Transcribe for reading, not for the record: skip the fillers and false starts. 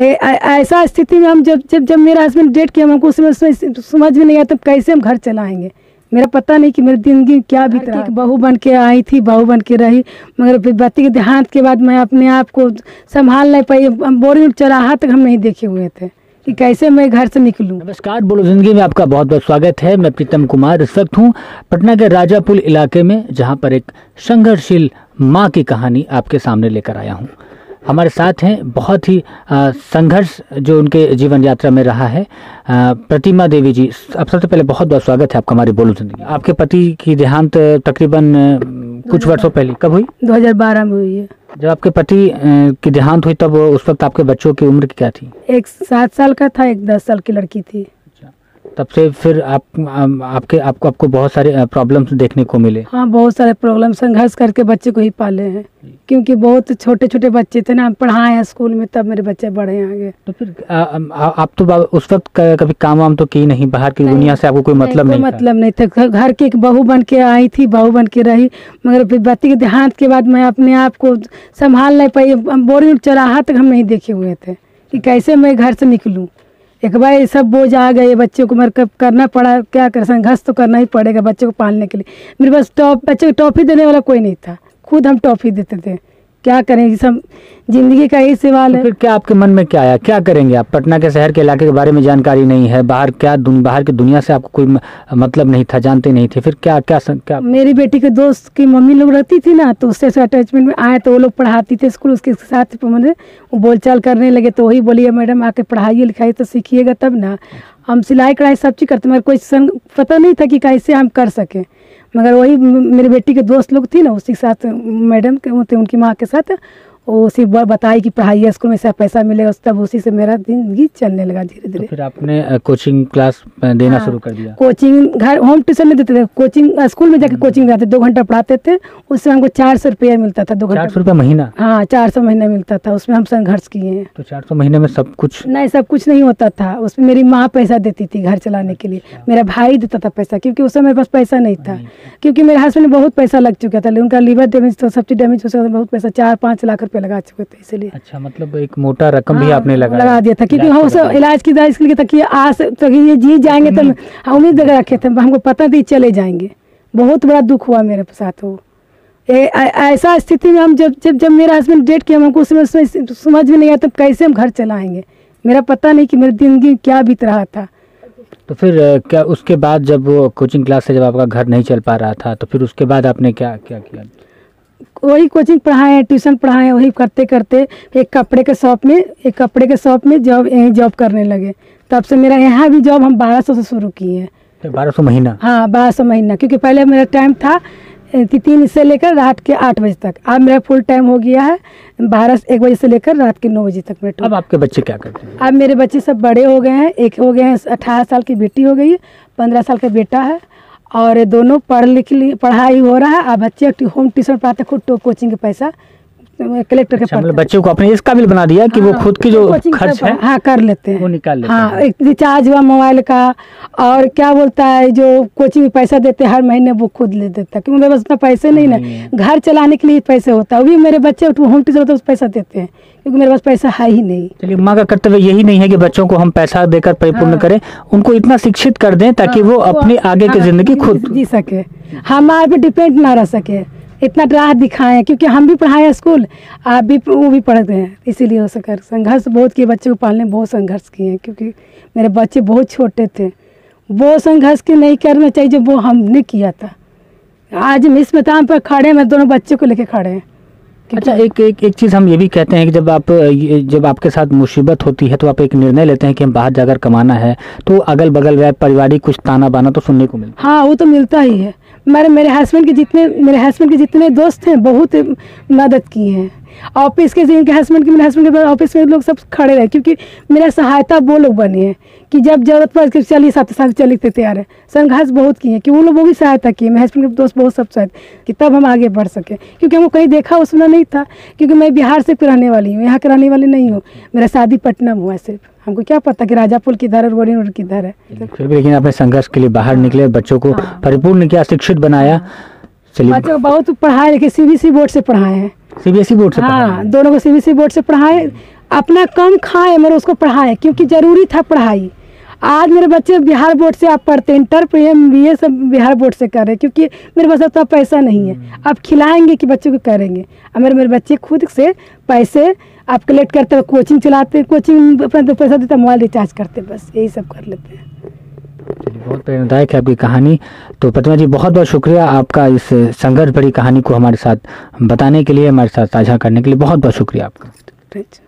ऐसा स्थिति में हम जब जब जब मेरा हस्बैंड डेट किया, हमको उसमें समझ में नहीं आया तब कैसे हम घर चलाएंगे। मेरा पता नहीं कि मेरी जिंदगी क्या बीत रहा है। बहू बन के आई थी, बहू बन के रही, मगर पति के देहांत के बाद मैं अपने आप को संभाल नहीं पाई। बोरिंग चौराहा तक हम नहीं देखे हुए थे कि कैसे मैं घर से निकलूं। नमस्कार, बोलो जिंदगी में आपका बहुत बहुत स्वागत है। मैं प्रीतम कुमार इस वक्त हूँ पटना के राजापुल इलाके में, जहाँ पर एक संघर्षशील माँ की कहानी आपके सामने लेकर आया हूँ। हमारे साथ हैं बहुत ही संघर्ष जो उनके जीवन यात्रा में रहा है, प्रतिमा देवी जी। अब सबसे पहले बहुत बहुत स्वागत है आपका हमारी बोलो जिंदगी। आपके पति की देहांत तकरीबन कुछ वर्षों पहले कब हुई? 2012 में हुई है। जब आपके पति की देहांत हुई तब उस वक्त आपके बच्चों की उम्र क्या थी? एक 7 साल का था, एक 10 साल की लड़की थी। तब से फिर आपको बहुत सारे प्रॉब्लम्स देखने को मिले? हाँ, बहुत सारे प्रॉब्लम, संघर्ष करके बच्चे को ही पाले हैं, क्योंकि बहुत छोटे छोटे बच्चे थे ना, पढ़ाए हैं स्कूल में, तब मेरे बच्चे बड़े आगे। तो फिर आप तो उस वक्त कभी काम वाम तो की नहीं, बाहर की दुनिया से आपको कोई मतलब नहीं था। घर की एक बहू बन के आई थी, बहू बन के रही, मगर पति के देहांत के बाद मैं अपने आप को संभाल नहीं पाई। बोरिंग चौराहा तक हम नहीं देखे हुए थे कि कैसे मैं घर से निकलूं। एक बार ये सब बोझ आ गए, बच्चों को मेरे करना पड़ा, क्या कर, संघर्ष तो करना ही पड़ेगा बच्चों को पालने के लिए। मेरे पास बच्चे को टॉफी देने वाला कोई नहीं था, खुद हम टॉफी देते थे। क्या करें, सब जिंदगी का यही सवाल है। फिर क्या आपके मन में क्या आया, क्या करेंगे आप? पटना के शहर के इलाके के बारे में जानकारी नहीं है, बाहर की दुनिया से आपको कोई मतलब नहीं था, जानते नहीं थे, फिर क्या? मेरी बेटी के दोस्त की मम्मी लोग रहती थी ना, तो उससे अटैचमेंट में आए, तो वो लोग पढ़ाती थे स्कूल, उसके साथ वो बोलचाल करने लगे। तो वही बोलिए, मैडम आके पढ़ाइए लिखाइए तो सीखिएगा तब ना। हम सिलाई कढ़ाई सब चीज़ करते, मगर कोई पता नहीं था कि कैसे हम कर सकें। मगर वही मेरी बेटी के दोस्त लोग थी ना, उसी के साथ मैडम के थे, उनकी माँ के साथ वो उसी बताई कि पढ़ाई स्कूल में से पैसा मिलेगा, तब उसी से मेरा जिंदगी चलने लगा धीरे धीरे। तो फिर आपने कोचिंग क्लास देना शुरू कर दिया? कोचिंग घर होम ट्यूशन नहीं देते थे, कोचिंग स्कूल में जाके कोचिंग जाते, 2 घंटा पढ़ाते थे। उससे हमको 400 रुपया मिलता था, 2 घंटा। 400 रुपया महीना? हाँ, 400 महीना मिलता था। उसमें हम संघर्ष किए हैं। तो 400 महीने में सब कुछ नहीं, सब कुछ नहीं होता था। उसमें मेरी माँ पैसा देती थी घर चलाने के लिए, मेरा भाई देता था पैसा, क्योंकि उस समय मेरे पास पैसा नहीं था, क्योंकि मेरे हस्बैंड बहुत पैसा लग चुका था। उनका लीवर डैमेज तो सब चीज डैमेज हो सकता, बहुत पैसा 4-5 लाख रुपया लगा चुके थे, इसलिए। अच्छा, मतलब एक मोटा रकम भी आपने लगा दिया था, क्योंकि हम इलाज की दवाई इसलिए तक ये जी जाएंगे, तो हम उम्मीद रखे थे, हमको पता थी चले जाएंगे। बहुत बड़ा दुख हुआ मेरे साथ। वो ऐसा स्थिति में हम जब मेरा हस्बैंड डेट किया, हमको उसमें समझ में नहीं आया तब कैसे हम घर चलाएंगे। मेरा पता नहीं कि मेरी जिंदगी क्या बीत रहा था। तो फिर क्या उसके बाद जब वो कोचिंग क्लास से जब आपका घर नहीं चल पा रहा था, तो फिर उसके बाद आपने क्या किया? वही कोचिंग पढ़ाए, ट्यूशन पढ़ाए, वही करते करते एक कपड़े के शॉप में जॉब करने लगे। तब से मेरा यहाँ भी जॉब हम 1200 से शुरू किए हैं। 1200 महीना? हाँ, 1200 महीना, क्योंकि पहले मेरा टाइम था 3 से लेकर रात के 8 बजे तक। अब मेरा फुल टाइम हो गया है 1 बजे से लेकर रात के 9 बजे तक मेरा। अब आपके बच्चे क्या करते हैं? अब मेरे बच्चे सब बड़े हो गए हैं। एक हो गए हैं 18 साल की बेटी हो गई है, 15 साल का बेटा है, और दोनों पढ़ाई हो रहा है। अब बच्चे होम ट्यूशन पढ़ाते, खुद कोचिंग के पैसा कलेक्टर के मतलब बच्चों को अपने इस काबिल बना दिया कि वो खुद की जो खर्च है, हाँ, कर लेते हैं, वो निकाल लेते हैं। हाँ, एक रिचार्ज हुआ मोबाइल का, और क्या बोलता है, जो कोचिंग में पैसा देते हर महीने वो खुद ले देता है, क्योंकि मेरे पास उतना पैसे नहीं ना, घर चलाने के लिए पैसे होता है। वो भी मेरे बच्चे होम ट्यूशन होता है, पैसा देते हैं, क्योंकि मेरे पास पैसा है ही नहीं। चलिए, माँ का कर्तव्य यही नहीं है कि बच्चों को हम पैसा देकर परिपूर्ण करें, उनको इतना शिक्षित कर दें ताकि वो अपनी आगे की जिंदगी खुद जी सके, हमारे पे डिपेंड ना रह सके, इतना राह दिखाएं। क्योंकि हम भी पढ़ाए स्कूल, आप भी वो भी पढ़ते हैं, इसीलिए हो सके। संघर्ष बहुत किए, बच्चों को पालने बहुत संघर्ष किए हैं, क्योंकि मेरे बच्चे बहुत छोटे थे। वो संघर्ष के नहीं करना चाहिए जो वो हमने किया था। आज हम इस मैदान पर खड़े हैं, मैं दोनों बच्चों को लेके खड़े हैं। अच्छा, एक चीज़ हम ये भी कहते हैं कि जब आपके साथ मुसीबत होती है तो आप एक निर्णय लेते हैं कि हम बाहर जाकर कमाना है, तो अगल बगल पारिवारिक कुछ ताना बाना तो सुनने को मिलता है। हाँ, वो तो मिलता ही है। मेरे हस्बैंड के जितने दोस्त हैं बहुत मदद किए हैं। ऑफिस के मेरे हस्बैंड के ऑफिस में लोग सब खड़े रहे, क्योंकि मेरा सहायता वो लोग बने हैं कि जब जरूरत पड़े चलिए साथ चलिए तैयार है। संघर्ष बहुत किए, कि वो भी सहायता किए, मेरे हस्बैंड के दोस्त बहुत सब सहायता कि तब हम आगे बढ़ सके, क्योंकि हमको कहीं देखा सुना नहीं था, क्योंकि मैं बिहार से रहने वाली हूँ, यहाँ के रहने वाली नहीं हूँ। मेरा शादी पटना में हुआ, सिर्फ हमको क्या पता कि राजापुल किधर है, बोरिंग रोड किधर है। फिर भी लेकिन आपने संघर्ष के लिए बाहर निकले, बच्चों को परिपूर्ण किया, शिक्षित बनाया। बच्चों को बहुत पढ़ाए, सीबीएसई बोर्ड से पढ़ाए हैं। सीबीएसई बोर्ड से? हाँ, दोनों को सीबीएसई बोर्ड से पढ़ाए। अपना कम खाएं मगर उसको पढ़ाएं, क्योंकि ज़रूरी था पढ़ाई। आज मेरे बच्चे बिहार बोर्ड से आप पढ़ते हैं, इंटर PM BA सब बिहार बोर्ड से कर रहे हैं, क्योंकि मेरे पास उतना पैसा नहीं है। आप खिलाएंगे कि बच्चों को करेंगे? अगर मेरे बच्चे खुद से पैसे आप कलेक्ट करते हैं, कोचिंग चलाते, कोचिंग अपना जो पैसा देता है मोबाइल रिचार्ज करते, बस यही सब कर लेते हैं। चलिए, बहुत प्रेरणादायक है आपकी कहानी। तो प्रतिमा जी, बहुत बहुत शुक्रिया आपका इस संघर्ष भरी कहानी को हमारे साथ बताने के लिए, हमारे साथ साझा करने के लिए। बहुत बहुत शुक्रिया आपका।